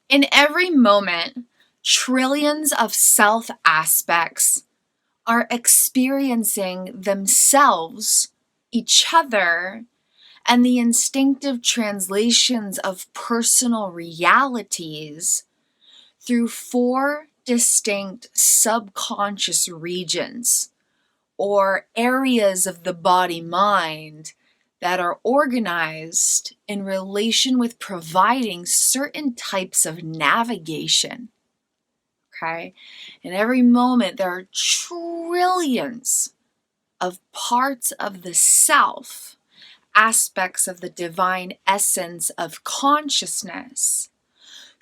In every moment, trillions of self aspects are experiencing themselves, each other, and the instinctive translations of personal realities through 4 distinct subconscious regions or areas of the body-mind that are organized in relation with providing certain types of navigation. Okay? In every moment, there are trillions of parts of the self, aspects of the divine essence of consciousness,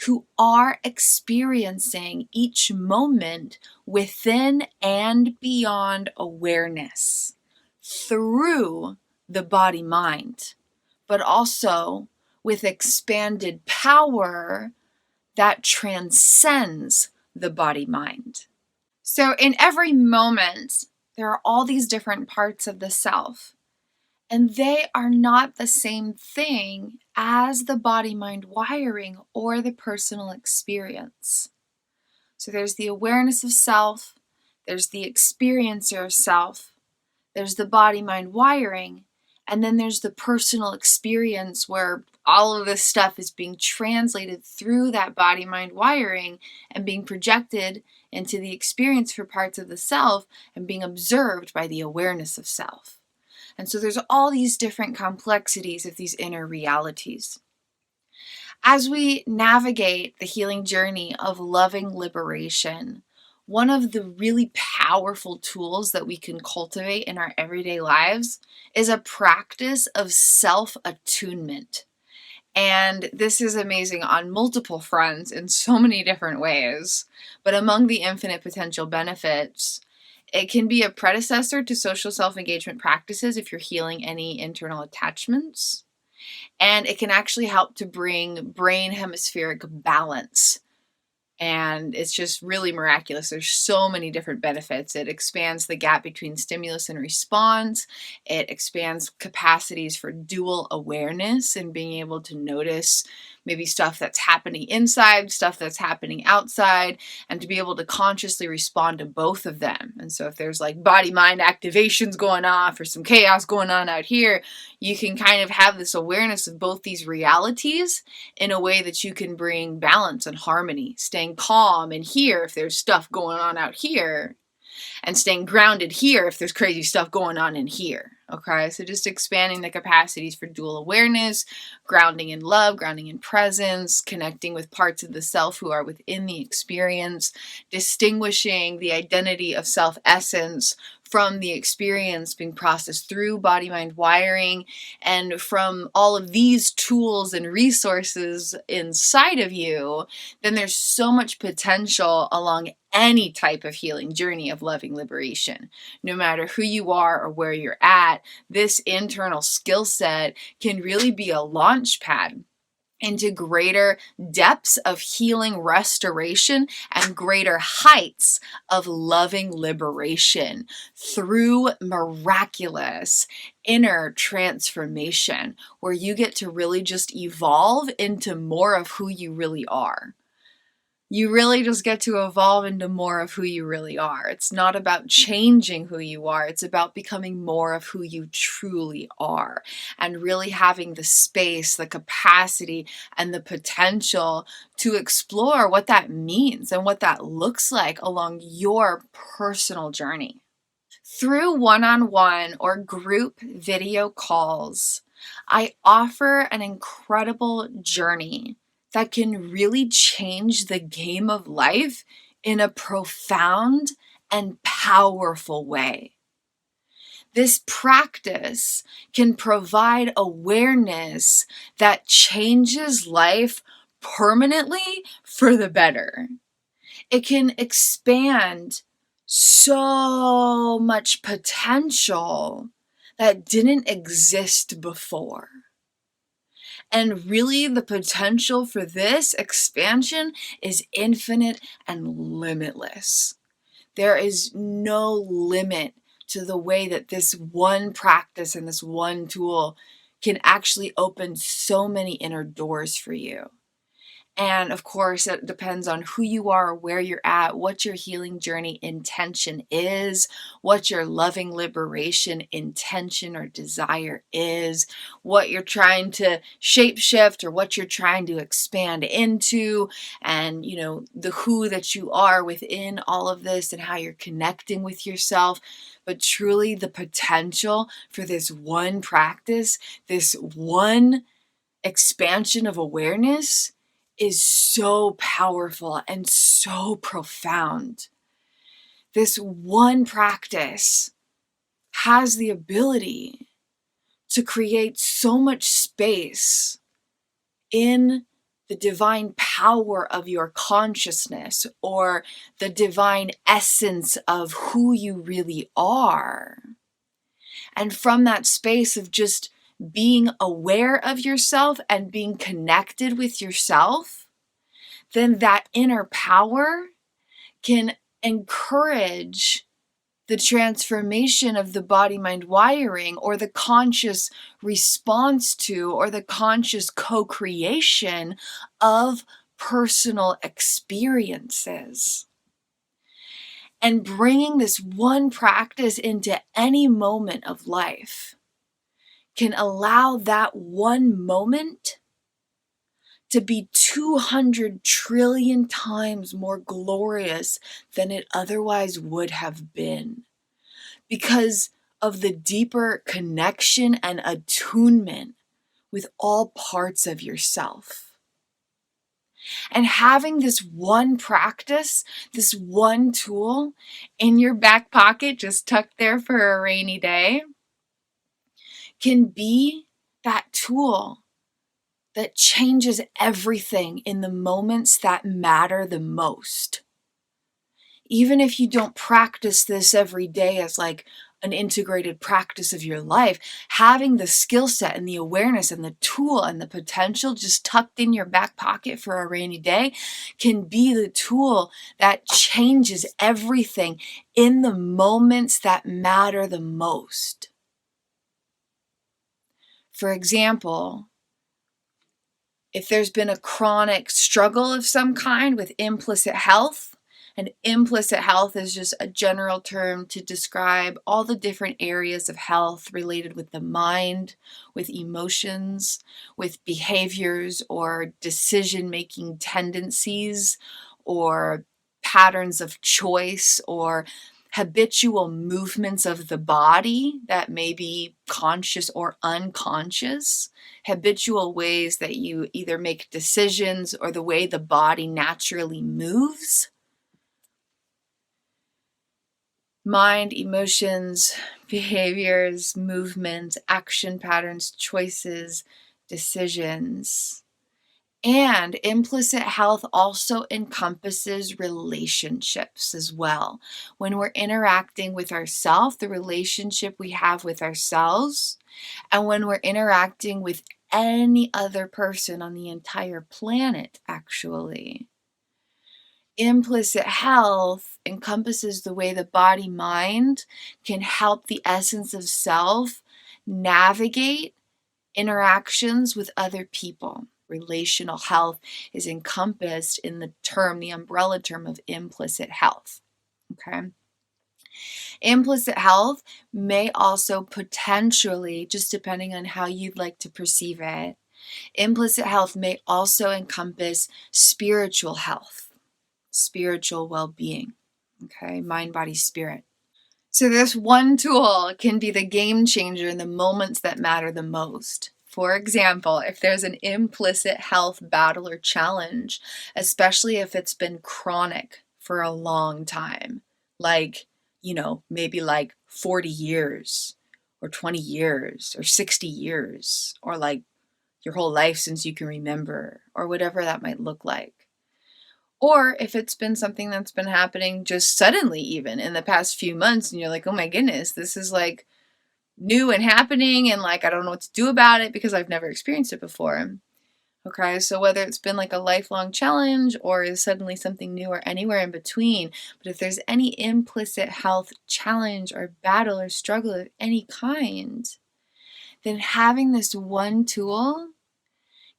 who are experiencing each moment within and beyond awareness through the body-mind, but also with expanded power that transcends the body-mind. So in every moment, there are all these different parts of the self, and they are not the same thing as the body-mind wiring or the personal experience. So there's the awareness of self, there's the experiencer of self, there's the body-mind wiring, and then there's the personal experience where all of this stuff is being translated through that body-mind wiring and being projected into the experience for parts of the self and being observed by the awareness of self. And so there's all these different complexities of these inner realities. As we navigate the healing journey of loving liberation, one of the really powerful tools that we can cultivate in our everyday lives is a practice of self-attunement. And this is amazing on multiple fronts in so many different ways. But among the infinite potential benefits, it can be a predecessor to social self-engagement practices if you're healing any internal attachments. And it can actually help to bring brain hemispheric balance. And it's just really miraculous. There's so many different benefits. It expands the gap between stimulus and response. It expands capacities for dual awareness and being able to notice maybe stuff that's happening inside, stuff that's happening outside, and to be able to consciously respond to both of them. And so if there's like body-mind activations going off or some chaos going on out here, you can kind of have this awareness of both these realities in a way that you can bring balance and harmony, staying calm in here if there's stuff going on out here, and staying grounded here if there's crazy stuff going on in here. Okay, so just expanding the capacities for dual awareness, grounding in love, grounding in presence, connecting with parts of the self who are within the experience, distinguishing the identity of self-essence from the experience being processed through body-mind wiring, and from all of these tools and resources inside of you, then there's so much potential along any type of healing journey of loving liberation. No matter who you are or where you're at, this internal skill set can really be a launch pad into greater depths of healing restoration and greater heights of loving liberation through miraculous inner transformation, where you get to really just evolve into more of who you really are. You really just get to evolve into more of who you really are. It's not about changing who you are. It's about becoming more of who you truly are and really having the space, the capacity, and the potential to explore what that means and what that looks like along your personal journey. Through one-on-one or group video calls, I offer an incredible journey that can really change the game of life in a profound and powerful way. This practice can provide awareness that changes life permanently for the better. It can expand so much potential that didn't exist before. And really, the potential for this expansion is infinite and limitless. There is no limit to the way that this one practice and this one tool can actually open so many inner doors for you. And of course, it depends on who you are, where you're at, what your healing journey intention is, what your loving liberation intention or desire is, what you're trying to shapeshift or what you're trying to expand into, and the who that you are within all of this and how you're connecting with yourself. But truly, the potential for this one practice, this one expansion of awareness is so powerful and so profound. This one practice has the ability to create so much space in the divine power of your consciousness, or the divine essence of who you really are. And from that space of just being aware of yourself and being connected with yourself, then that inner power can encourage the transformation of the body-mind wiring, or the conscious response to, or the conscious co-creation of personal experiences. And bringing this one practice into any moment of life can allow that one moment to be 200 trillion times more glorious than it otherwise would have been, because of the deeper connection and attunement with all parts of yourself. And having this one practice, this one tool in your back pocket, just tucked there for a rainy day, can be that tool that changes everything in the moments that matter the most. Even if you don't practice this every day as like an integrated practice of your life, having the skill set and the awareness and the tool and the potential just tucked in your back pocket for a rainy day can be the tool that changes everything in the moments that matter the most. For example, if there's been a chronic struggle of some kind with implicit health, and implicit health is just a general term to describe all the different areas of health related with the mind, with emotions, with behaviors or decision-making tendencies, or patterns of choice, or habitual movements of the body that may be conscious or unconscious, habitual ways that you either make decisions or the way the body naturally moves. Mind, emotions, behaviors, movements, action patterns, choices, decisions. And implicit health also encompasses relationships as well. When we're interacting with ourselves, the relationship we have with ourselves, and when we're interacting with any other person on the entire planet, actually. Implicit health encompasses the way the body-mind can help the essence of self navigate interactions with other people. Relational health is encompassed in the term, the umbrella term of implicit health. Okay. Implicit health may also potentially, just depending on how you'd like to perceive it, implicit health may also encompass spiritual health, spiritual well-being. Okay, mind, body, spirit. So this one tool can be the game changer in the moments that matter the most. For example, if there's an implicit health battle or challenge, especially if it's been chronic for a long time, like, maybe like 40 years or 20 years or 60 years, or like your whole life since you can remember, or whatever that might look like. Or if it's been something that's been happening just suddenly, even in the past few months, and you're like, oh my goodness, this is like new and happening, and like I don't know what to do about it because I've never experienced it before. Okay, so whether it's been like a lifelong challenge or is suddenly something new, or anywhere in between, but if there's any implicit health challenge or battle or struggle of any kind, then having this one tool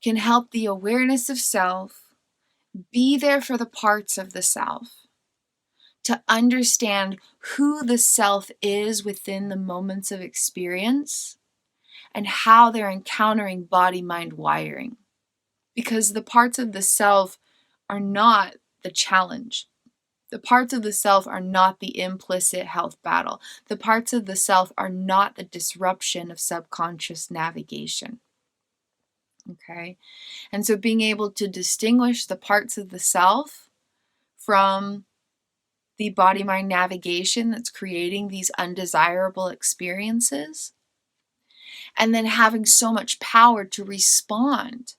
can help the awareness of self Be there for the parts of the self, to understand who the self is within the moments of experience and how they're encountering body-mind wiring. Because the parts of the self are not the challenge. The parts of the self are not the implicit health battle. The parts of the self are not the disruption of subconscious navigation. Okay? And so being able to distinguish the parts of the self from the body-mind navigation that's creating these undesirable experiences, and then having so much power to respond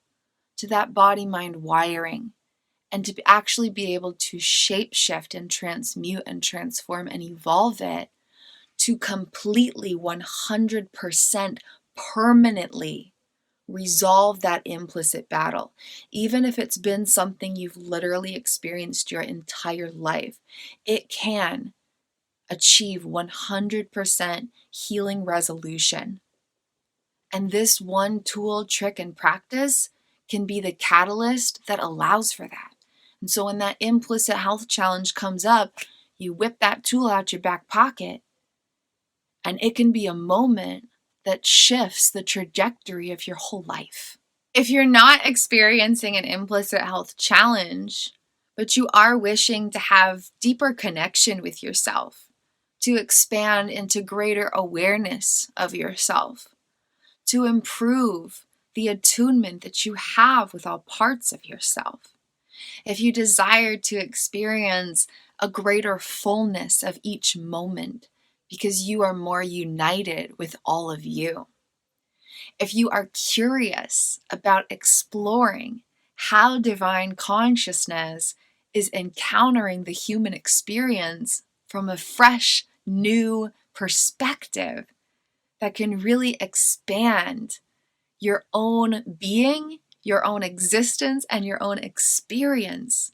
to that body-mind wiring, and to actually be able to shape-shift and transmute and transform and evolve it to completely 100% permanently resolve that implicit battle. Even if it's been something you've literally experienced your entire life, it can achieve 100% healing resolution. And this one tool, trick, and practice can be the catalyst that allows for that. And so when that implicit health challenge comes up, you whip that tool out your back pocket, and it can be a moment that shifts the trajectory of your whole life. If you're not experiencing an implicit health challenge, but you are wishing to have deeper connection with yourself, to expand into greater awareness of yourself, to improve the attunement that you have with all parts of yourself, if you desire to experience a greater fullness of each moment because you are more united with all of you, if you are curious about exploring how divine consciousness is encountering the human experience from a fresh, new perspective that can really expand your own being, your own existence, and your own experience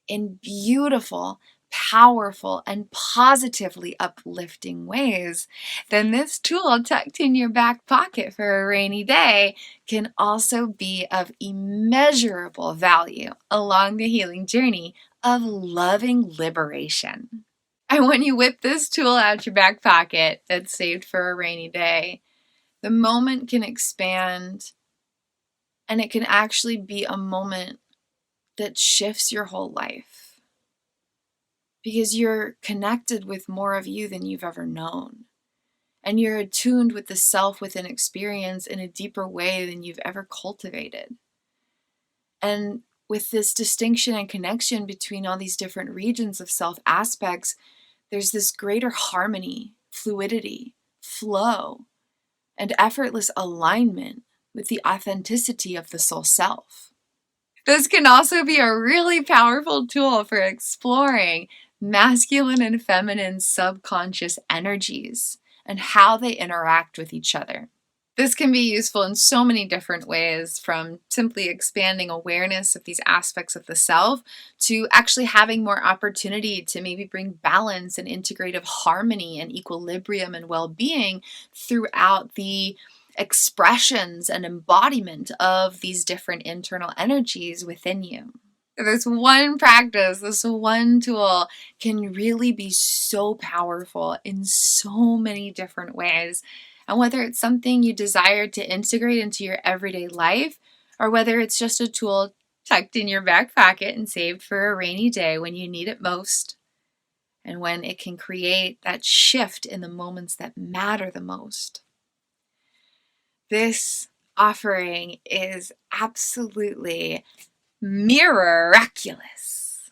in beautiful, powerful, and positively uplifting ways, then this tool tucked in your back pocket for a rainy day can also be of immeasurable value along the healing journey of loving liberation. And when you whip this tool out your back pocket that's saved for a rainy day, the moment can expand, and it can actually be a moment that shifts your whole life because you're connected with more of you than you've ever known. And you're attuned with the self within experience in a deeper way than you've ever cultivated. And with this distinction and connection between all these different regions of self aspects, there's this greater harmony, fluidity, flow, and effortless alignment with the authenticity of the soul self. This can also be a really powerful tool for exploring masculine and feminine subconscious energies and how they interact with each other. This can be useful in so many different ways, from simply expanding awareness of these aspects of the self to actually having more opportunity to maybe bring balance and integrative harmony and equilibrium and well-being throughout the expressions and embodiment of these different internal energies within you. This one practice, this one tool can really be so powerful in so many different ways. And whether it's something you desire to integrate into your everyday life, or whether it's just a tool tucked in your back pocket and saved for a rainy day when you need it most, and when it can create that shift in the moments that matter the most. This offering is absolutely miraculous.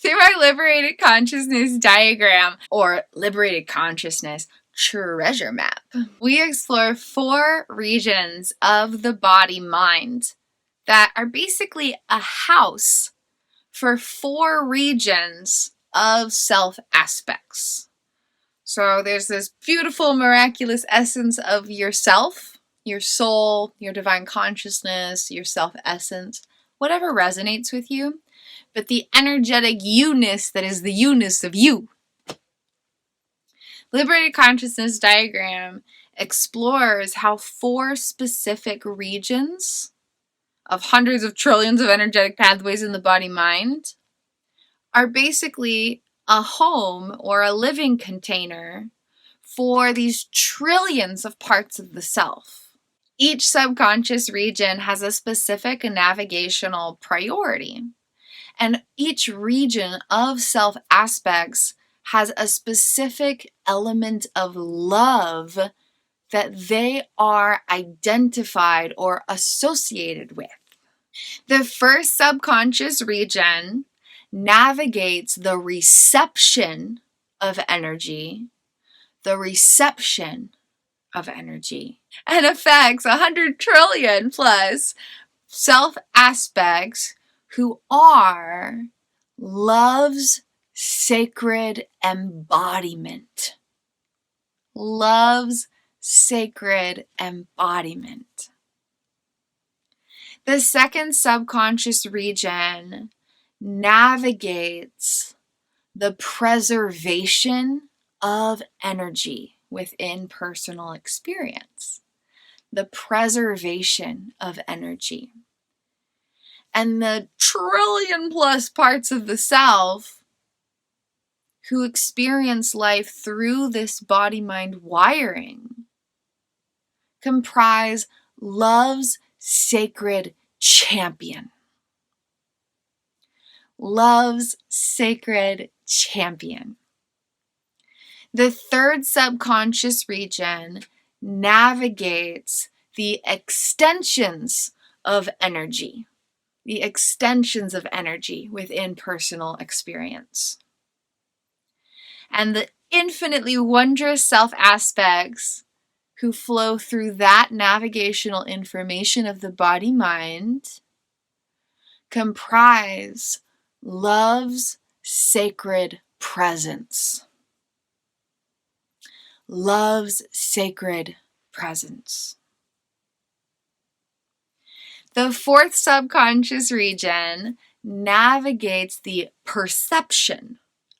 Through our liberated consciousness diagram, or liberated consciousness treasure map, we explore 4 regions of the body-mind that are basically a house for 4 regions of self aspects. So there's this beautiful, miraculous essence of yourself, your soul, your divine consciousness, your self-essence, whatever resonates with you, but the energetic you-ness that is the you-ness of you. Liberated consciousness diagram explores how 4 specific regions of hundreds of trillions of energetic pathways in the body-mind are basically a home or a living container for these trillions of parts of the self. Each subconscious region has a specific navigational priority, and each region of self aspects has a specific element of love that they are identified or associated with. The first subconscious region navigates the reception of energy, and affects 100 trillion plus self aspects who are love's sacred embodiment. Love's sacred embodiment. The second subconscious region navigates the preservation of energy within personal experience. The preservation of energy. And the trillion plus parts of the self who experience life through this body-mind wiring comprise love's sacred champion. Love's sacred champion. The third subconscious region navigates the extensions of energy. The extensions of energy within personal experience. And the infinitely wondrous self aspects who flow through that navigational information of the body-mind comprise love's sacred presence. Love's sacred presence. The fourth subconscious region navigates the perception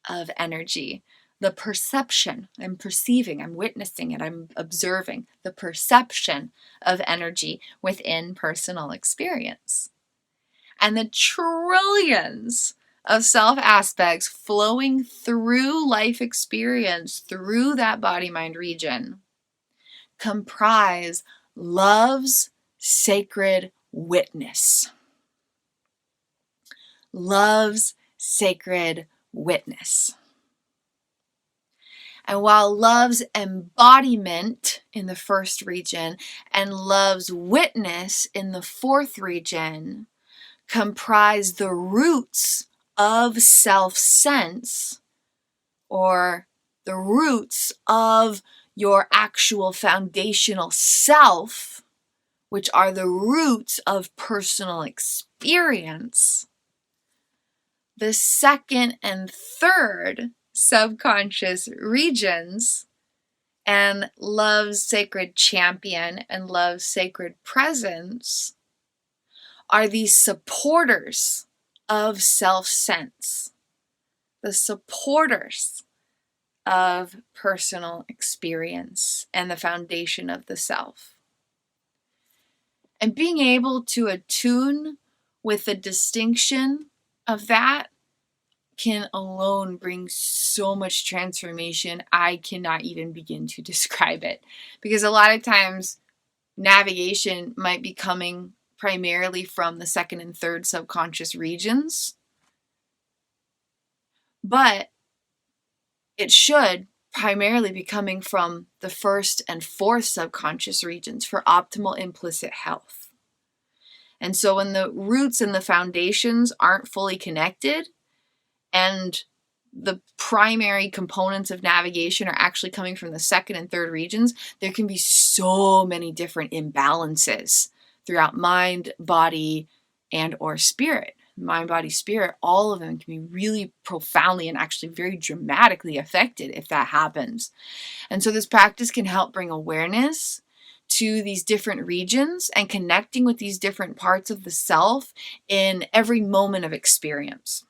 of energy. The perception. I'm perceiving, I'm witnessing it, I'm observing. The perception of energy within personal experience. And the trillions of self aspects flowing through life experience, through that body-mind region, comprise love's sacred witness. Love's sacred witness. And while love's embodiment in the first region and love's witness in the fourth region comprise the roots of self-sense, or the roots of your actual foundational self, which are the roots of personal experience, the second and third subconscious regions and love's sacred champion and love's sacred presence are these supporters of self-sense, the supporters of personal experience and the foundation of the self. And being able to attune with the distinction of that can alone bring so much transformation. I cannot even begin to describe it. Because a lot of times navigation might be coming primarily from the second and third subconscious regions. But it should primarily be coming from the first and fourth subconscious regions for optimal implicit health. And so when the roots and the foundations aren't fully connected, and the primary components of navigation are actually coming from the second and third regions, there can be so many different imbalances throughout mind, body, and or spirit. Mind, body, spirit, all of them can be really profoundly and actually very dramatically affected if that happens. And so this practice can help bring awareness to these different regions and connecting with these different parts of the self in every moment of experience.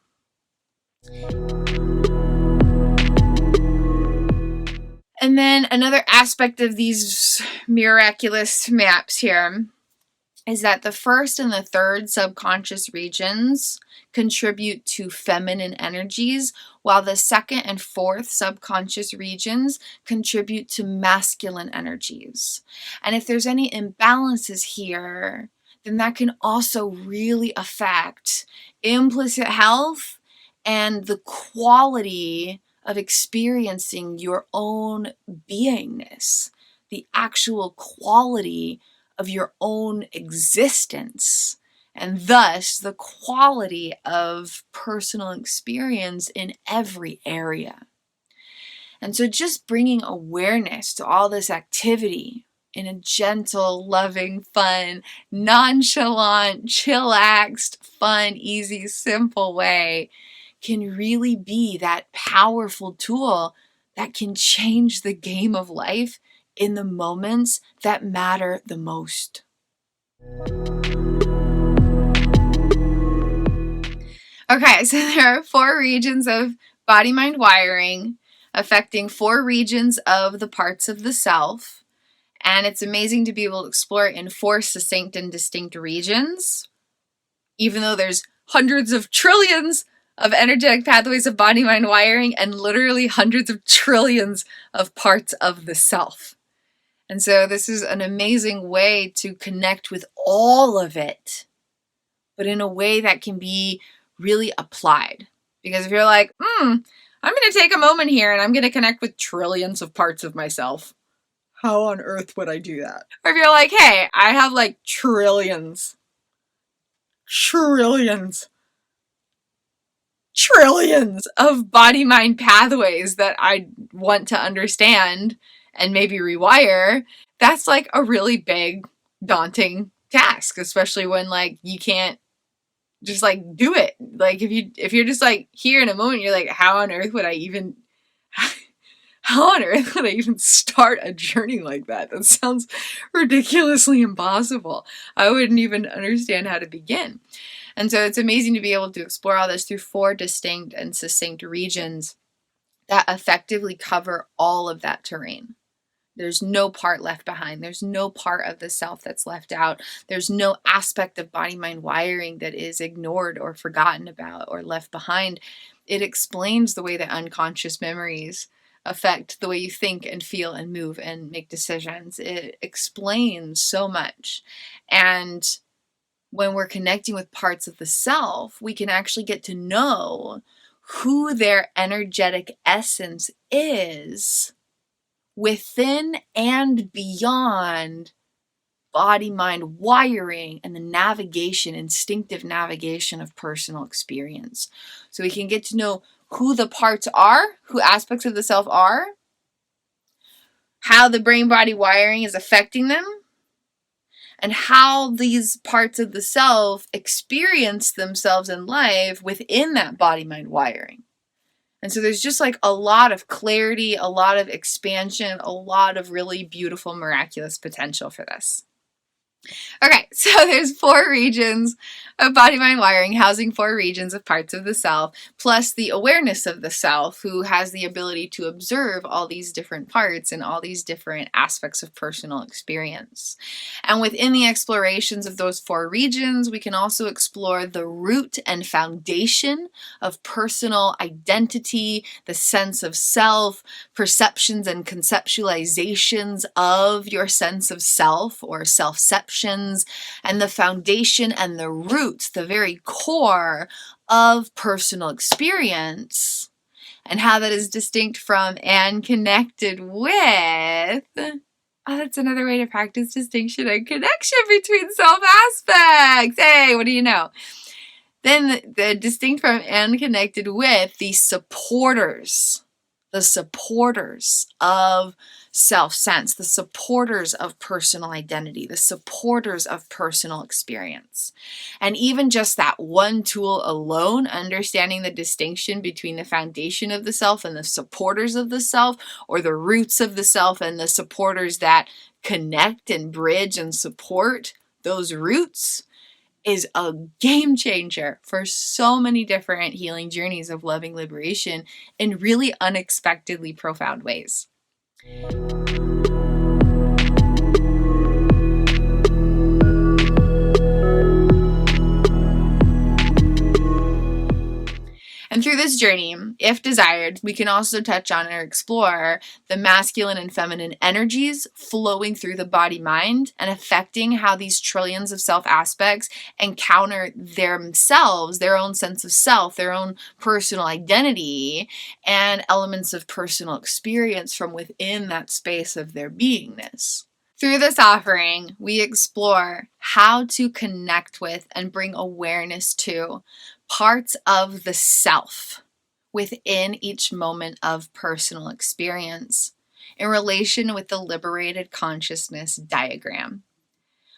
And then another aspect of these miraculous maps here is that the first and the third subconscious regions contribute to feminine energies, while the second and fourth subconscious regions contribute to masculine energies. And if there's any imbalances here, then that can also really affect implicit health and the quality of experiencing your own beingness, the actual quality of your own existence, and thus the quality of personal experience in every area. And so just bringing awareness to all this activity in a gentle, loving, fun, nonchalant, chillaxed, fun, easy, simple way can really be that powerful tool that can change the game of life in the moments that matter the most. Okay, so there are 4 regions of body-mind wiring affecting 4 regions of the parts of the self, and it's amazing to be able to explore it in 4 succinct and distinct regions, even though there's hundreds of trillions of energetic pathways of body-mind wiring and literally hundreds of trillions of parts of the self. And so this is an amazing way to connect with all of it, but in a way that can be really applied. Because if you're like, I'm going to take a moment here and I'm going to connect with trillions of parts of myself, how on earth would I do that? Or if you're like, hey, I have like trillions of body-mind pathways that I want to understand and maybe rewire, that's like a really big, daunting task, especially when like you can't just like do it. Like if you're just like here in a moment, you're like, how on earth would I even start a journey like that? That sounds ridiculously impossible. I wouldn't even understand how to begin. And so it's amazing to be able to explore all this through 4 distinct and succinct regions that effectively cover all of that terrain. There's no part left behind. There's no part of the self that's left out. There's no aspect of body-mind wiring that is ignored or forgotten about or left behind. It explains the way that unconscious memories affect the way you think and feel and move and make decisions. It explains so much. And when we're connecting with parts of the self, we can actually get to know who their energetic essence is within and beyond body-mind wiring and the navigation, instinctive navigation of personal experience. So we can get to know who the parts are, who aspects of the self are, how the brain-body wiring is affecting them, and how these parts of the self experience themselves in life within that body-mind wiring. And so there's just like a lot of clarity, a lot of expansion, a lot of really beautiful, miraculous potential for this. Okay, so there's 4 regions of body-mind wiring, housing 4 regions of parts of the self, plus the awareness of the self, who has the ability to observe all these different parts and all these different aspects of personal experience. And within the explorations of those 4 regions, we can also explore the root and foundation of personal identity, the sense of self, perceptions and conceptualizations of your sense of self or selfceptions, and the foundation and the roots, the very core of personal experience, and how that is distinct from and connected with. Oh, that's another way to practice distinction and connection between self aspects. Hey, what do you know? Then the distinct from and connected with the supporters of self-sense, the supporters of personal identity, the supporters of personal experience. And even just that one tool alone, understanding the distinction between the foundation of the self and the supporters of the self, or the roots of the self and the supporters that connect and bridge and support those roots, is a game changer for so many different healing journeys of loving liberation in really unexpectedly profound ways. And through this journey, if desired, we can also touch on or explore the masculine and feminine energies flowing through the body-mind and affecting how these trillions of self aspects encounter themselves, their own sense of self, their own personal identity, and elements of personal experience from within that space of their beingness. Through this offering, we explore how to connect with and bring awareness to parts of the self within each moment of personal experience in relation with the liberated consciousness diagram.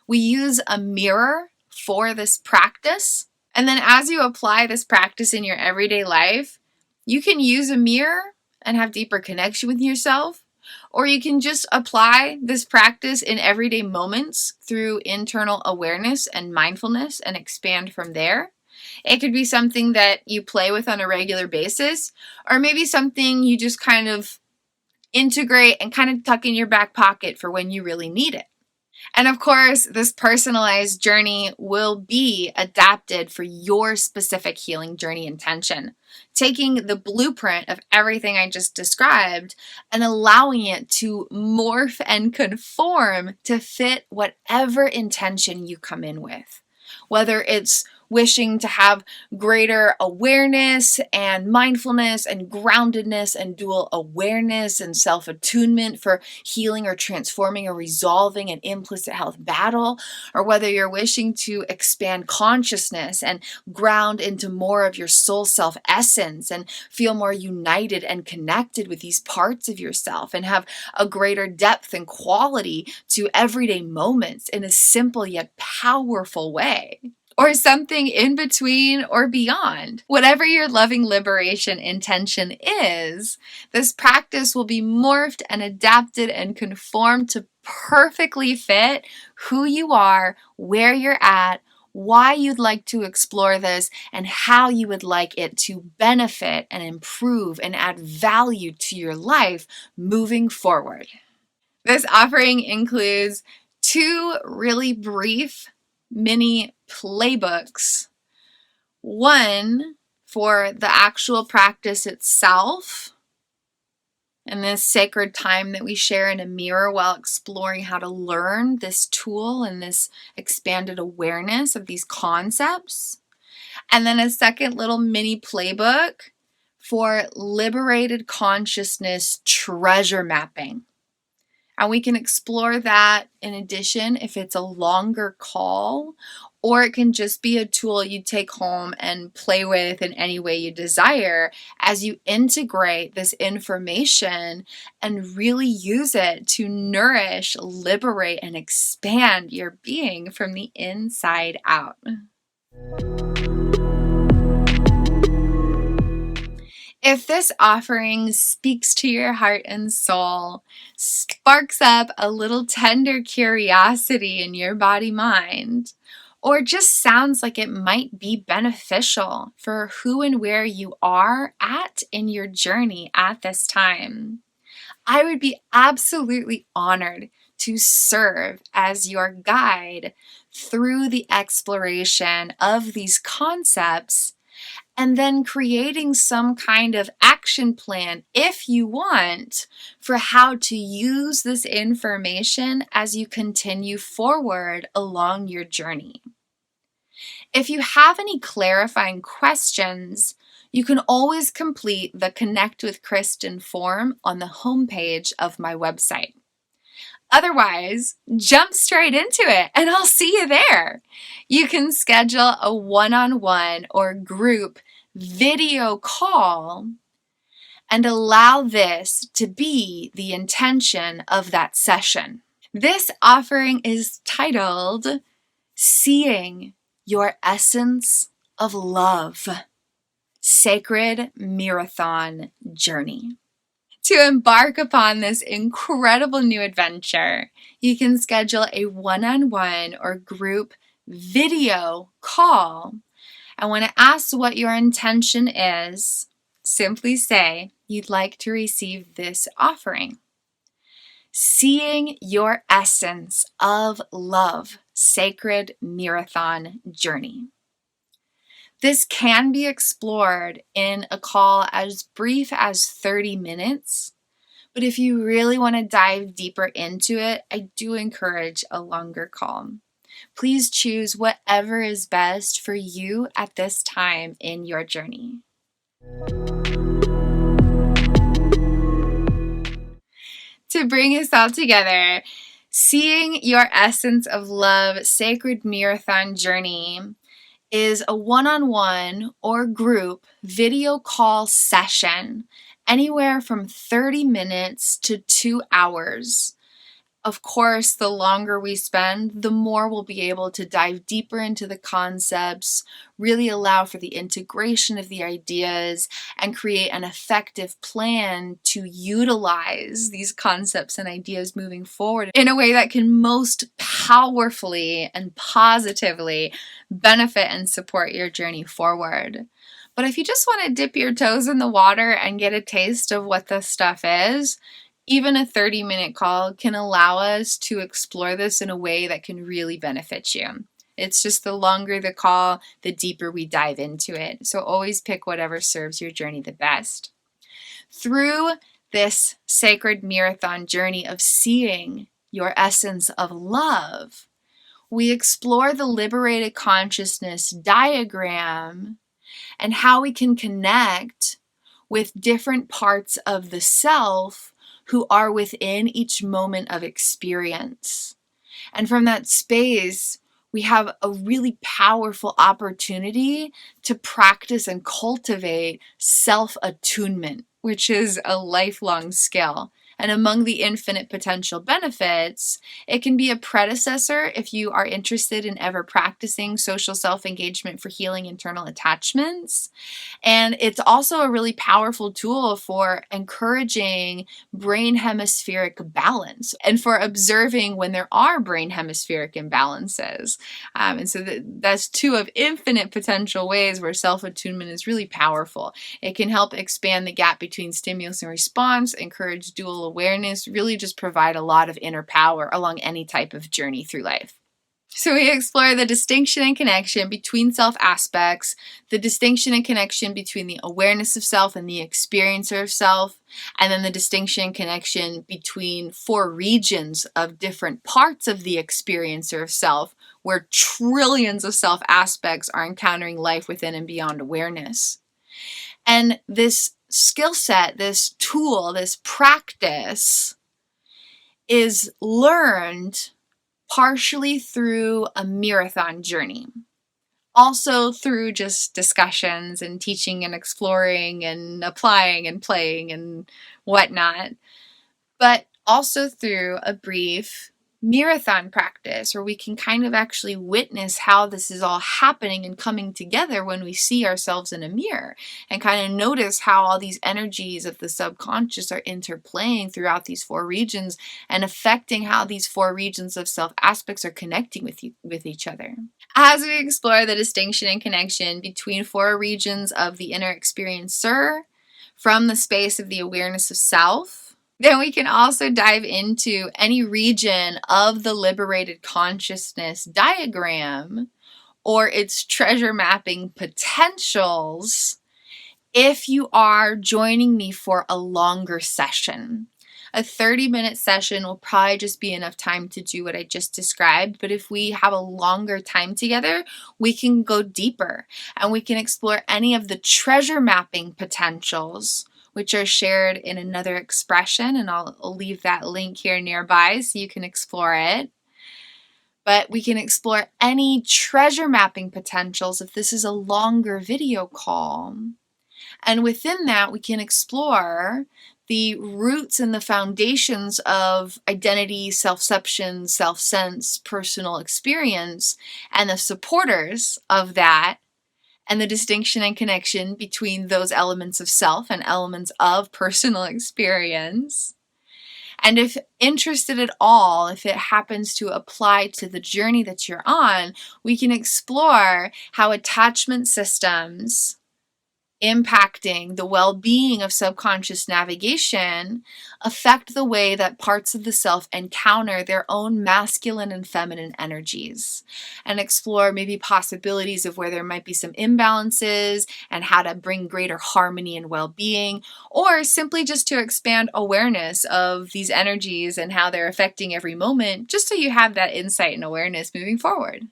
We use a mirror for this practice, and then as you apply this practice in your everyday life, you can use a mirror and have deeper connection with yourself, or you can just apply this practice in everyday moments through internal awareness and mindfulness and expand from there. It could be something that you play with on a regular basis, or maybe something you just kind of integrate and kind of tuck in your back pocket for when you really need it. And of course, this personalized journey will be adapted for your specific healing journey intention, taking the blueprint of everything I just described and allowing it to morph and conform to fit whatever intention you come in with. Whether it's wishing to have greater awareness and mindfulness and groundedness and dual awareness and self-attunement for healing or transforming or resolving an implicit health battle, or whether you're wishing to expand consciousness and ground into more of your soul self essence and feel more united and connected with these parts of yourself and have a greater depth and quality to everyday moments in a simple yet powerful way. Or something in between or beyond. Whatever your loving liberation intention is, this practice will be morphed and adapted and conformed to perfectly fit who you are, where you're at, why you'd like to explore this, and how you would like it to benefit and improve and add value to your life moving forward. This offering includes 2 really brief mini playbooks. One for the actual practice itself and this sacred time that we share in a mirror while exploring how to learn this tool and this expanded awareness of these concepts. And then a second little mini playbook for liberated consciousness treasure mapping. And we can explore that in addition if it's a longer call, or it can just be a tool you take home and play with in any way you desire as you integrate this information and really use it to nourish, liberate, and expand your being from the inside out. If this offering speaks to your heart and soul, sparks up a little tender curiosity in your body-mind, or just sounds like it might be beneficial for who and where you are at in your journey at this time, I would be absolutely honored to serve as your guide through the exploration of these concepts, and then creating some kind of action plan, if you want, for how to use this information as you continue forward along your journey. If you have any clarifying questions, you can always complete the Connect with Kristin form on the homepage of my website. Otherwise, jump straight into it and I'll see you there. You can schedule a one-on-one or group video call and allow this to be the intention of that session. This offering is titled Seeing Your Essence of Love, Sacred Mirrorthon Journey. To embark upon this incredible new adventure, you can schedule a one-on-one or group video call. And when it asks what your intention is, simply say you'd like to receive this offering. Seeing Your Essence of Love Sacred Mirrorthon Journey. This can be explored in a call as brief as 30 minutes, but if you really want to dive deeper into it, I do encourage a longer call. Please choose whatever is best for you at this time in your journey. To bring us all together, Seeing Your Essence of Love Sacred Mirrorthon Journey is a one-on-one or group video call session, anywhere from 30 minutes to 2 hours. Of course, the longer we spend, the more we'll be able to dive deeper into the concepts, really allow for the integration of the ideas, and create an effective plan to utilize these concepts and ideas moving forward in a way that can most powerfully and positively benefit and support your journey forward. But if you just want to dip your toes in the water and get a taste of what this stuff is, even a 30-minute call can allow us to explore this in a way that can really benefit you. It's just the longer the call, the deeper we dive into it. So always pick whatever serves your journey the best. Through this sacred Mirrorthon journey of seeing your essence of love, we explore the liberated consciousness diagram and how we can connect with different parts of the self who are within each moment of experience. And from that space, we have a really powerful opportunity to practice and cultivate self-attunement, which is a lifelong skill. And among the infinite potential benefits, it can be a predecessor if you are interested in ever practicing social self-engagement for healing internal attachments. And it's also a really powerful tool for encouraging brain hemispheric balance and for observing when there are brain hemispheric imbalances. And so that's two of infinite potential ways where self-attunement is really powerful. It can help expand the gap between stimulus and response, encourage dual awareness, really just provide a lot of inner power along any type of journey through life. So we explore the distinction and connection between self aspects, the distinction and connection between the awareness of self and the experiencer of self, and then the distinction and connection between 4 regions of different parts of the experiencer of self, where trillions of self aspects are encountering life within and beyond awareness. And this skill set, this tool, this practice is learned partially through a Mirrorthon journey, also through just discussions and teaching and exploring and applying and playing and whatnot, but also through a brief Mirrorthon practice where we can kind of actually witness how this is all happening and coming together when we see ourselves in a mirror, and kind of notice how all these energies of the subconscious are interplaying throughout these 4 regions and affecting how these 4 regions of self aspects are connecting with each other. As we explore the distinction and connection between 4 regions of the inner experiencer from the space of the awareness of self, then we can also dive into any region of the liberated consciousness diagram or its treasure mapping potentials if you are joining me for a longer session. A 30-minute session will probably just be enough time to do what I just described, but if we have a longer time together, we can go deeper and we can explore any of the treasure mapping potentials which are shared in another expression, and I'll leave that link here nearby so you can explore it. But we can explore any treasure mapping potentials if this is a longer video call. And within that, we can explore the roots and the foundations of identity, self-ception, self-sense, personal experience, and the supporters of that, and the distinction and connection between those elements of self and elements of personal experience. And if interested at all, if it happens to apply to the journey that you're on, we can explore how attachment systems impacting the well-being of subconscious navigation affect the way that parts of the self encounter their own masculine and feminine energies, and explore maybe possibilities of where there might be some imbalances and how to bring greater harmony and well-being, or simply just to expand awareness of these energies and how they're affecting every moment, just so you have that insight and awareness moving forward.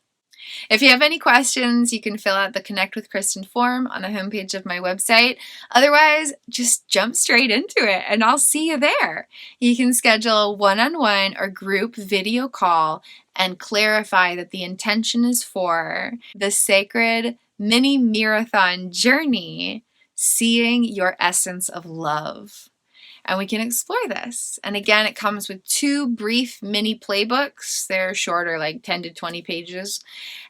If you have any questions, you can fill out the Connect with Kristin form on the homepage of my website. Otherwise, just jump straight into it and I'll see you there. You can schedule a one-on-one or group video call and clarify that the intention is for the sacred Mini-Mirrorthon journey, seeing your essence of love. And we can explore this. And again, it comes with 2 brief mini playbooks. They're shorter, like 10 to 20 pages.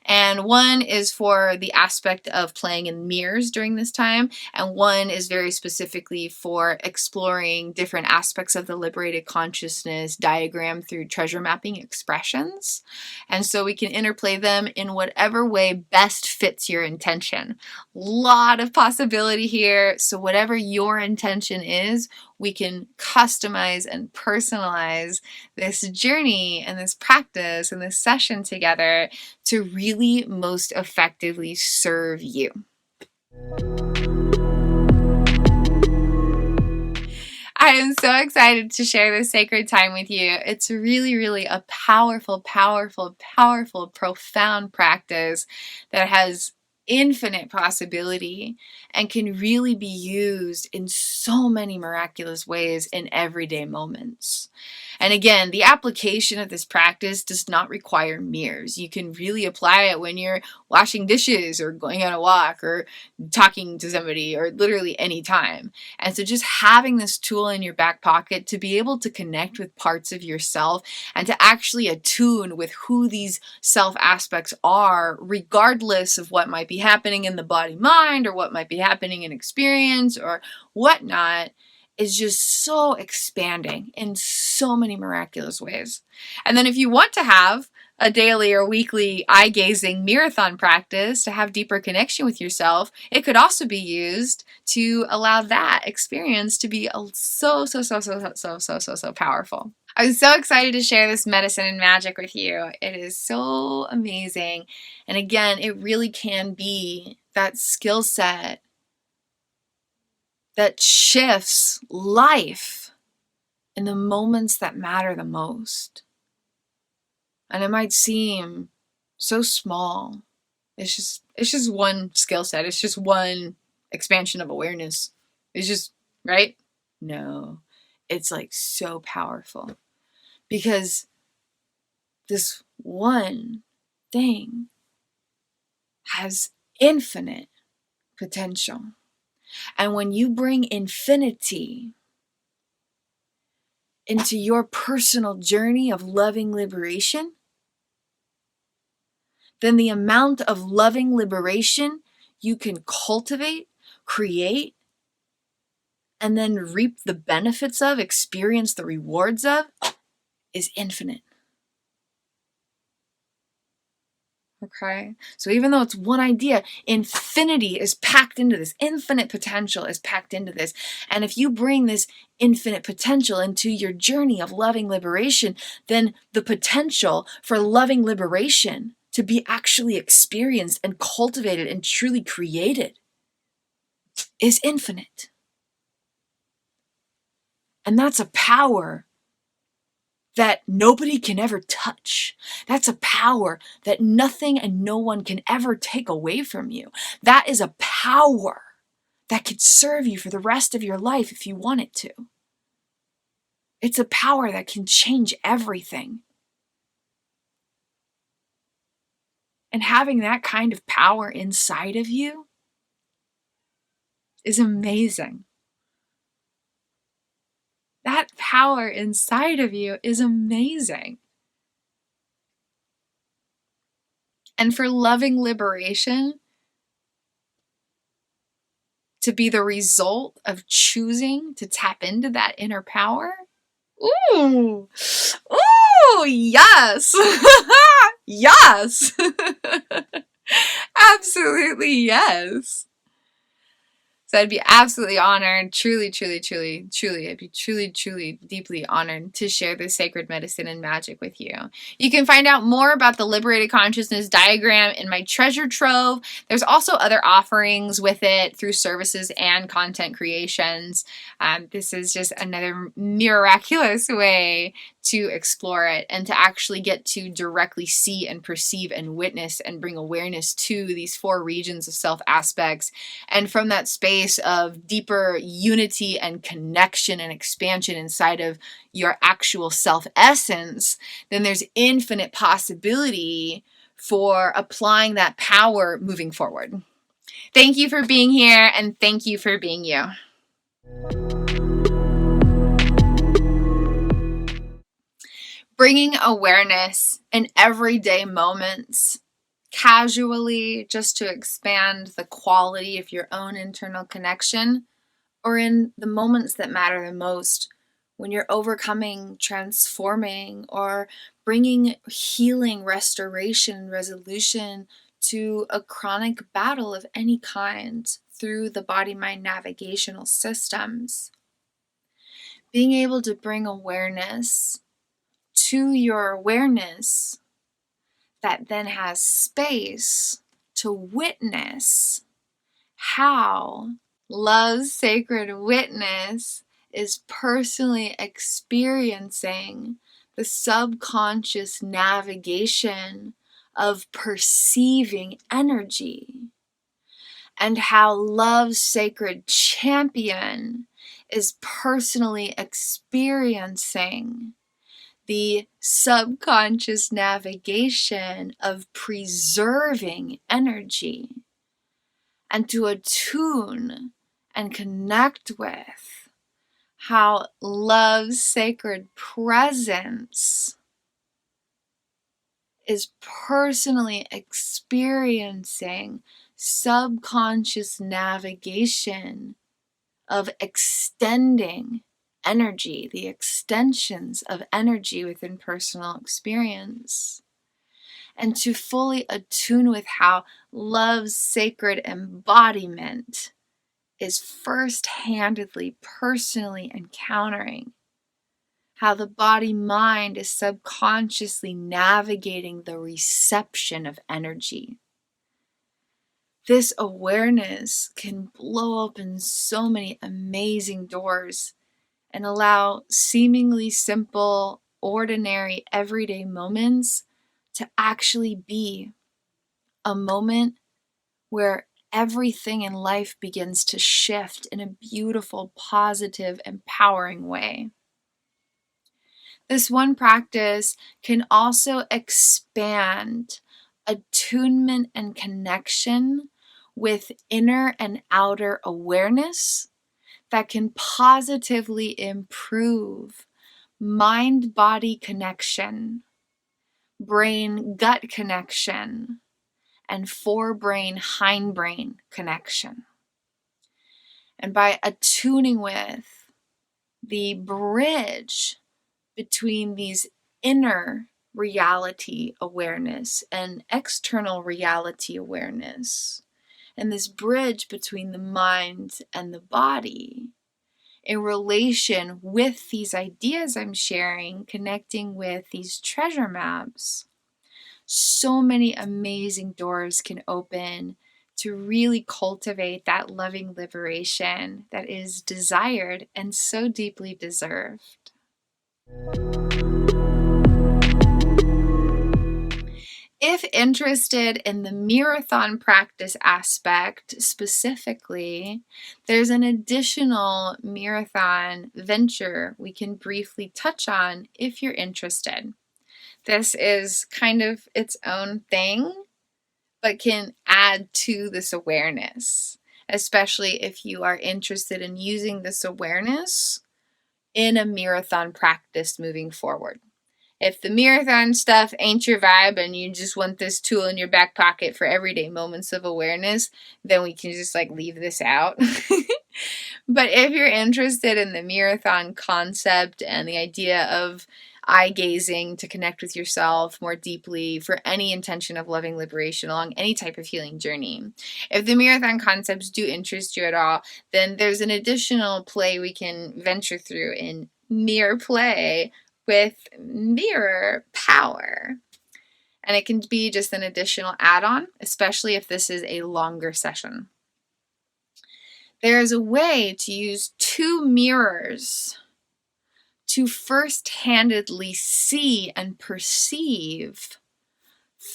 And one is for the aspect of playing in mirrors during this time. And one is very specifically for exploring different aspects of the liberated consciousness diagram through treasure mapping expressions. And so we can interplay them in whatever way best fits your intention. Lot of possibility here. So whatever your intention is, we can customize and personalize this journey and this practice and this session together to really most effectively serve you. I am so excited to share this sacred time with you. It's really, really a powerful, powerful, powerful, profound practice that has infinite possibility and can really be used in so many miraculous ways in everyday moments. And again, the application of this practice does not require mirrors. You can really apply it when you're washing dishes or going on a walk or talking to somebody or literally any time. And so just having this tool in your back pocket to be able to connect with parts of yourself and to actually attune with who these self aspects are, regardless of what might be happening in the body-mind or what might be happening in experience or whatnot, is just so expanding in so many miraculous ways. And then if you want to have a daily or weekly eye-gazing mirrorthon practice to have deeper connection with yourself, it could also be used to allow that experience to be so powerful. I'm so excited to share this medicine and magic with you. It is so amazing. And again, it really can be that skill set that shifts life in the moments that matter the most. And it might seem so small. It's just one skill set. It's just one expansion of awareness. It's just, right? No, it's like so powerful because this one thing has infinite potential. And when you bring infinity into your personal journey of loving liberation, then the amount of loving liberation you can cultivate, create, and then reap the benefits of, experience the rewards of, is infinite. Okay? So even though it's one idea, infinity is packed into this. Infinite potential is packed into this. And if you bring this infinite potential into your journey of loving liberation, then the potential for loving liberation to be actually experienced and cultivated and truly created is infinite. And that's a power that nobody can ever touch. That's a power that nothing and no one can ever take away from you. That is a power that could serve you for the rest of your life if you want it to. It's a power that can change everything. And having that kind of power inside of you is amazing. That power inside of you is amazing. And for loving liberation to be the result of choosing to tap into that inner power, ooh, yes, yes, absolutely yes. So I'd be absolutely honored, truly, truly, truly, truly, I'd be truly, truly, deeply honored to share this sacred medicine and magic with you. You can find out more about the Liberated Consciousness diagram in my treasure trove. There's also other offerings with it through services and content creations. This is just another miraculous way to explore it and to actually get to directly see and perceive and witness and bring awareness to these 4 regions of self aspects. And from that space of deeper unity and connection and expansion inside of your actual self essence, then there's infinite possibility for applying that power moving forward. Thank you for being here, and thank you for being you. Bringing awareness in everyday moments, casually, just to expand the quality of your own internal connection, or in the moments that matter the most, when you're overcoming, transforming, or bringing healing, restoration, resolution to a chronic battle of any kind through the body-mind navigational systems. Being able to bring awareness to your awareness that then has space to witness how love's sacred witness is personally experiencing the subconscious navigation of perceiving energy, and how love's sacred champion is personally experiencing the subconscious navigation of preserving energy, and to attune and connect with how love's sacred presence is personally experiencing subconscious navigation of extending energy, the extensions of energy within personal experience, and to fully attune with how love's sacred embodiment is first-handedly, personally encountering how the body-mind is subconsciously navigating the reception of energy. This awareness can blow open so many amazing doors and allow seemingly simple, ordinary, everyday moments to actually be a moment where everything in life begins to shift in a beautiful, positive, empowering way. This one practice can also expand attunement and connection with inner and outer awareness that can positively improve mind-body connection, brain-gut connection, and forebrain-hindbrain connection. And by attuning with the bridge between these inner reality awareness and external reality awareness, and this bridge between the mind and the body, in relation with these ideas I'm sharing, connecting with these treasure maps, so many amazing doors can open to really cultivate that loving liberation that is desired and so deeply deserved. If interested in the Mirrorthon practice aspect specifically, there's an additional Mirrorthon venture we can briefly touch on if you're interested. This is kind of its own thing, but can add to this awareness, especially if you are interested in using this awareness in a Mirrorthon practice moving forward. If the Mirrorthon stuff ain't your vibe and you just want this tool in your back pocket for everyday moments of awareness, then we can just leave this out. But if you're interested in the Mirrorthon concept and the idea of eye gazing to connect with yourself more deeply for any intention of loving liberation along any type of healing journey. If the Mirrorthon concepts do interest you at all, then there's an additional play we can venture through in mirror play with mirror power. And it can be just an additional add-on, especially if this is a longer session. There is a way to use 2 mirrors to first-handedly see and perceive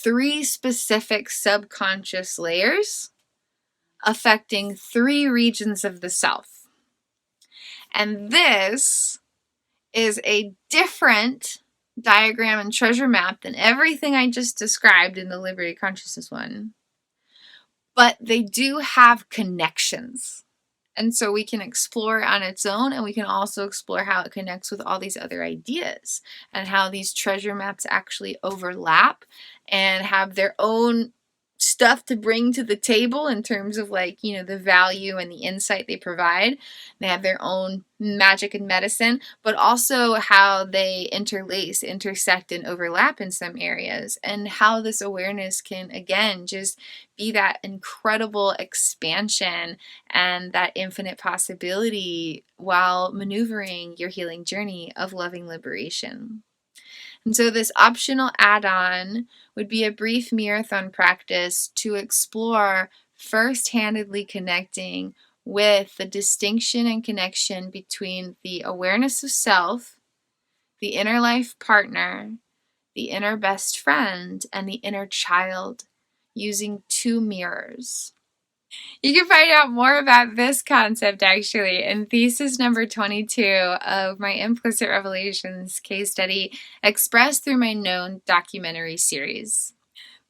3 specific subconscious layers affecting 3 regions of the self. And this is a different diagram and treasure map than everything I just described in the Liberated Consciousness one. But they do have connections. And so we can explore on its own, and we can also explore how it connects with all these other ideas and how these treasure maps actually overlap and have their own stuff to bring to the table in terms of, like, you know, the value and the insight they provide. They have their own magic and medicine, but also how they interlace, intersect, and overlap in some areas, and how this awareness can, again, just be that incredible expansion and that infinite possibility while maneuvering your healing journey of loving liberation. And so this optional add-on would be a brief Mirrorthon practice to explore first-handedly connecting with the distinction and connection between the awareness of self, the inner life partner, the inner best friend, and the inner child using 2 mirrors. You can find out more about this concept actually in thesis number 22 of my Implicit Revelations case study, expressed through my known documentary series.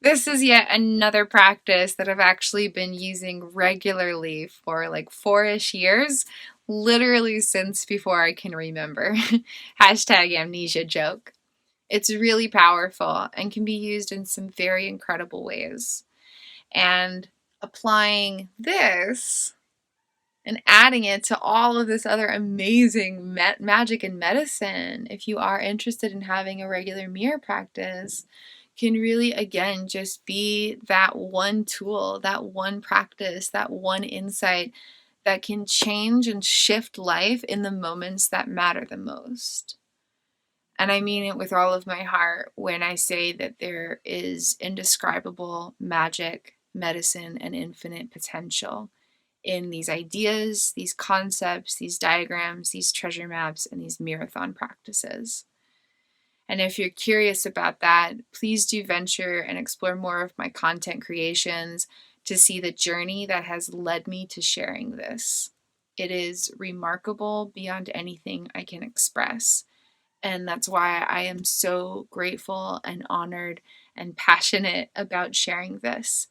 This is yet another practice that I've actually been using regularly for like 4-ish years, literally since before I can remember. Hashtag amnesia joke. It's really powerful and can be used in some very incredible ways. And applying this and adding it to all of this other amazing magic and medicine, if you are interested in having a regular mirror practice, can really, again, just be that one tool, that one practice, that one insight that can change and shift life in the moments that matter the most. And I mean it with all of my heart when I say that there is indescribable magic, medicine, and infinite potential in these ideas, these concepts, these diagrams, these treasure maps, and these Mirrorthon practices. And if you're curious about that, please do venture and explore more of my content creations to see the journey that has led me to sharing this. It is remarkable beyond anything I can express. And that's why I am so grateful and honored and passionate about sharing this,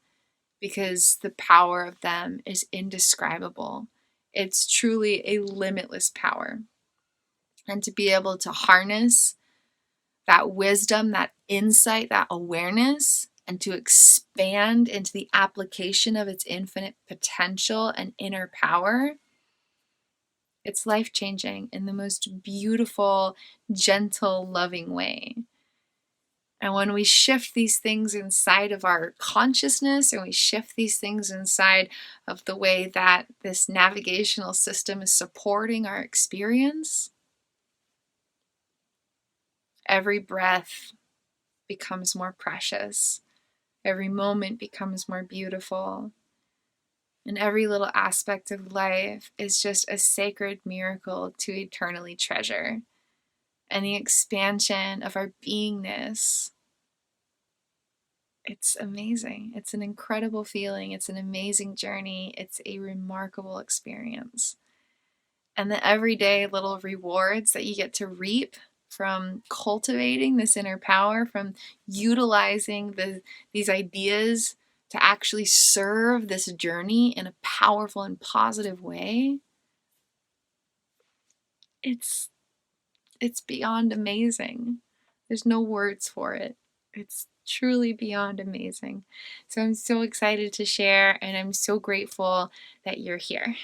because the power of them is indescribable. It's truly a limitless power. And to be able to harness that wisdom, that insight, that awareness, and to expand into the application of its infinite potential and inner power, it's life-changing in the most beautiful, gentle, loving way. And when we shift these things inside of our consciousness, and we shift these things inside of the way that this navigational system is supporting our experience, every breath becomes more precious. Every moment becomes more beautiful. And every little aspect of life is just a sacred miracle to eternally treasure. And the expansion of our beingness, it's amazing. It's an incredible feeling. It's an amazing journey. It's a remarkable experience. And the everyday little rewards that you get to reap from cultivating this inner power, from utilizing these ideas to actually serve this journey in a powerful and positive way, it's beyond amazing. There's no words for it. It's truly beyond amazing. So I'm so excited to share, and I'm so grateful that you're here.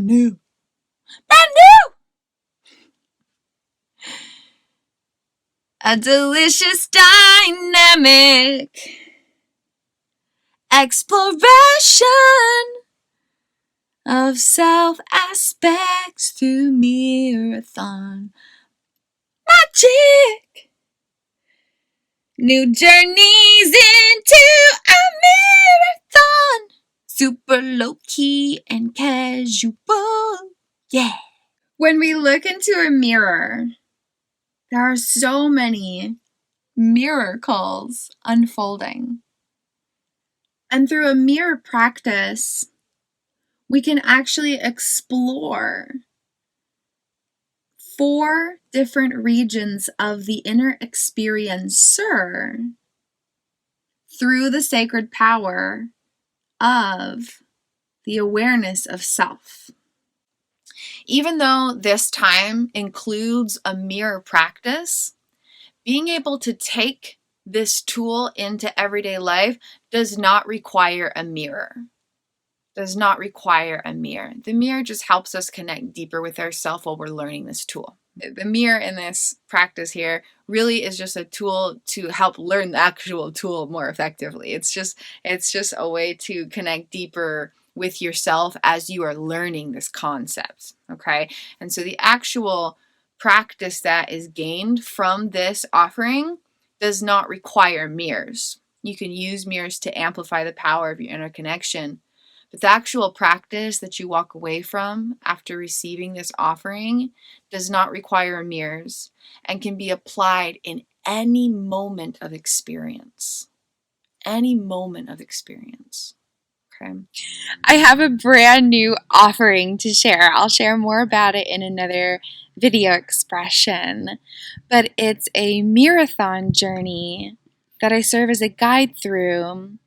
brand new. Brand new! A delicious dynamic exploration of self aspects through Mirrorthon Magic. New journeys into a marathon. Super low key and casual. Yeah. When we look into a mirror, there are so many miracles unfolding. And through a mirror practice, we can actually explore 4 different regions of the inner experiencer through the sacred power of the awareness of self. Even though this time includes a mirror practice, being able to take this tool into everyday life does not require a mirror. Does not require a mirror. The mirror just helps us connect deeper with ourselves while we're learning this tool. The mirror in this practice here really is just a tool to help learn the actual tool more effectively. It's just a way to connect deeper with yourself as you are learning this concept, okay? And so the actual practice that is gained from this offering does not require mirrors. You can use mirrors to amplify the power of your inner connection, but the actual practice that you walk away from after receiving this offering does not require mirrors and can be applied in any moment of experience. Any moment of experience. Okay. I have a brand new offering to share. I'll share more about it in another video expression, but it's a Mirrorthon journey that I serve as a guide through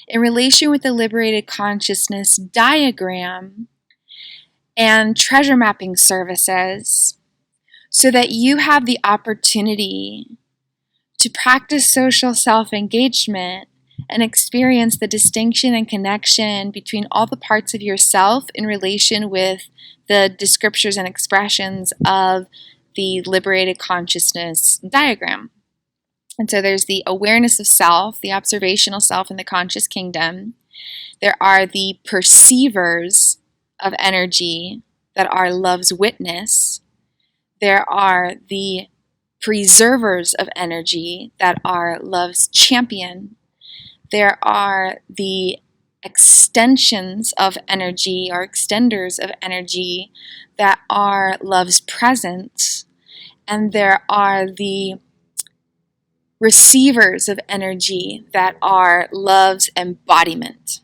in relation with the liberated consciousness diagram and treasure mapping services, so that you have the opportunity to practice social self-engagement and experience the distinction and connection between all the parts of yourself in relation with the descriptors and expressions of the liberated consciousness diagram. And so there's the awareness of self, the observational self in the conscious kingdom. There are the perceivers of energy that are love's witness. There are the preservers of energy that are love's champion. There are the extensions of energy or extenders of energy that are love's presence. And there are the receivers of energy that are love's embodiment.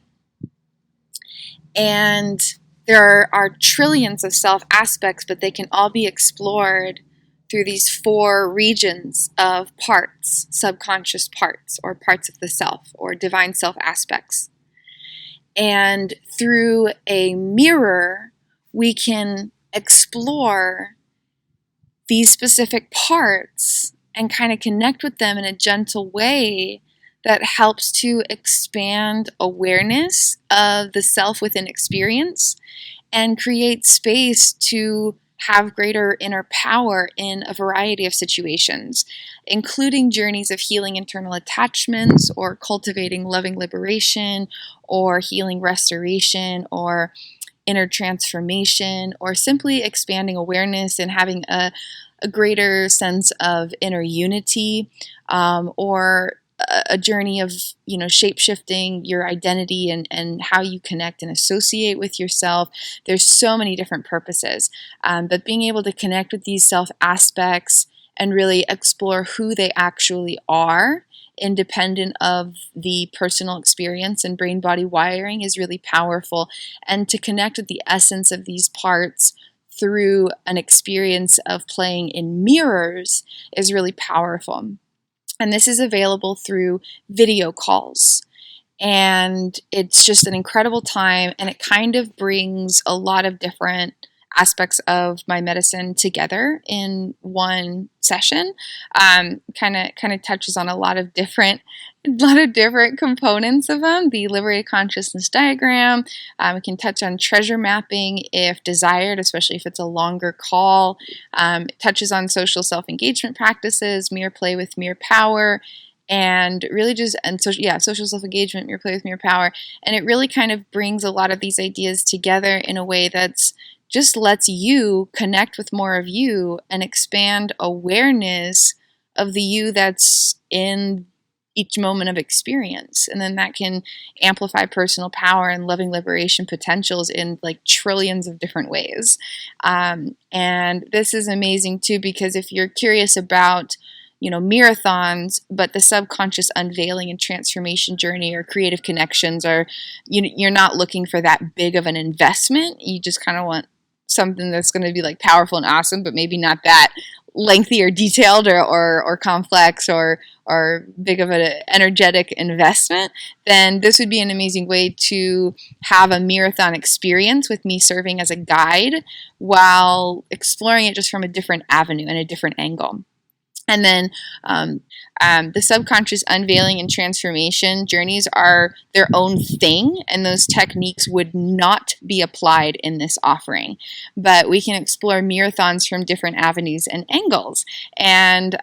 And there are trillions of self aspects, but they can all be explored through these 4 regions of parts, subconscious parts, or parts of the self, or divine self aspects. And through a mirror, we can explore these specific parts and kind of connect with them in a gentle way that helps to expand awareness of the self within experience and create space to have greater inner power in a variety of situations, including journeys of healing internal attachments or cultivating loving liberation or healing restoration or inner transformation, or simply expanding awareness and having a greater sense of inner unity, or a journey of, shape-shifting your identity and how you connect and associate with yourself. There's so many different purposes, but being able to connect with these self aspects and really explore who they actually are, independent of the personal experience and brain-body wiring, is really powerful. And to connect with the essence of these parts through an experience of playing in mirrors is really powerful. And this is available through video calls. And it's just an incredible time, and it kind of brings a lot of different aspects of my medicine together in one session. Kind of touches on a lot of different components of them. The liberated consciousness diagram. We can touch on treasure mapping if desired, especially if it's a longer call. It touches on social self-engagement practices, mirror play with mirror power, and really social self-engagement, mirror play with mirror power. And it really kind of brings a lot of these ideas together in a way that's just lets you connect with more of you and expand awareness of the you that's in each moment of experience. And then that can amplify personal power and loving liberation potentials in like trillions of different ways. And this is amazing too, because if you're curious about mirrorthons, but the subconscious unveiling and transformation journey or creative connections you're not looking for that big of an investment. You just kind of want something that's going to be like powerful and awesome, but maybe not that lengthy or detailed or complex or big of an energetic investment, then this would be an amazing way to have a mirrorthon experience with me serving as a guide while exploring it just from a different avenue and a different angle. And then the subconscious unveiling and transformation journeys are their own thing, and those techniques would not be applied in this offering. But we can explore mirrorthons from different avenues and angles. And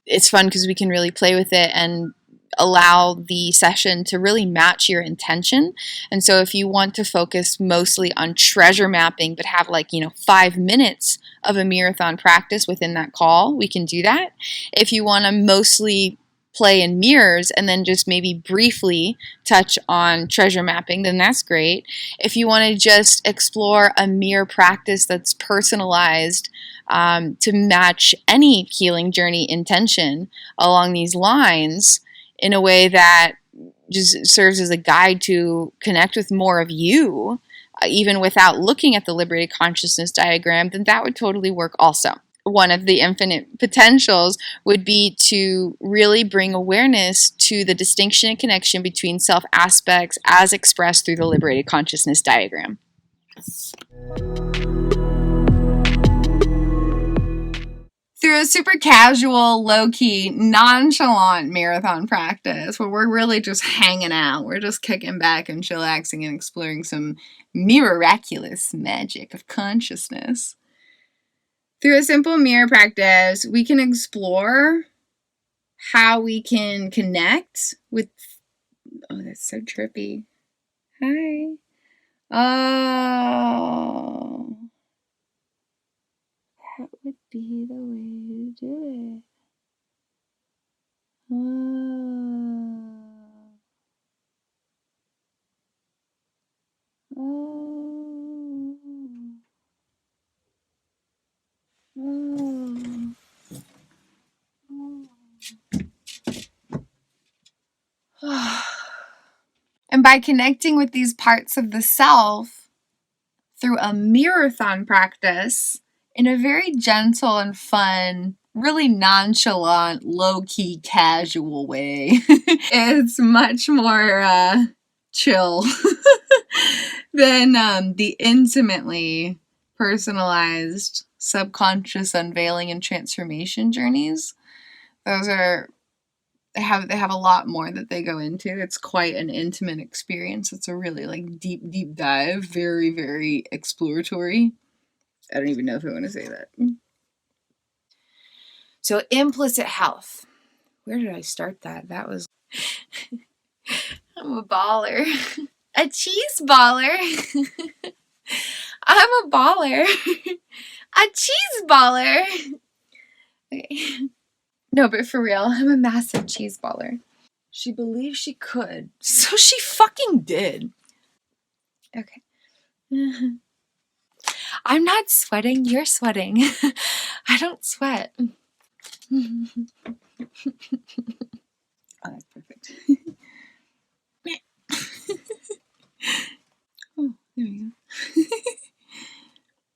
it's fun because we can really play with it and allow the session to really match your intention. And so if you want to focus mostly on treasure mapping, but have 5 minutes of a mirrorthon practice within that call, we can do that. If you want to mostly play in mirrors and then just maybe briefly touch on treasure mapping, then that's great. If you want to just explore a mirror practice that's personalized to match any healing journey intention along these lines, in a way that just serves as a guide to connect with more of you, even without looking at the liberated consciousness diagram, then that would totally work also. One of the infinite potentials would be to really bring awareness to the distinction and connection between self aspects as expressed through the liberated consciousness diagram. Through a super casual, low-key, nonchalant marathon practice where we're really just hanging out. We're just kicking back and chillaxing and exploring some miraculous magic of consciousness. Through a simple mirror practice, we can explore how we can connect with... Oh, that's so trippy. Hi. Oh... That would be the way to do it. And by connecting with these parts of the self through a mirrorthon practice, in a very gentle and fun, really nonchalant, low-key, casual way. It's much more chill than the intimately personalized subconscious unveiling and transformation journeys. Those are they have a lot more that they go into. It's quite an intimate experience. It's a really deep dive, very, very exploratory. I don't even know if I want to say that. So implicit health. Where did I start that? That was... I'm a baller. A cheese baller. I'm a baller. A cheese baller. Okay. No, but for real, I'm a massive cheese baller. She believed she could, so she fucking did. Okay. I'm not sweating, you're sweating. I don't sweat.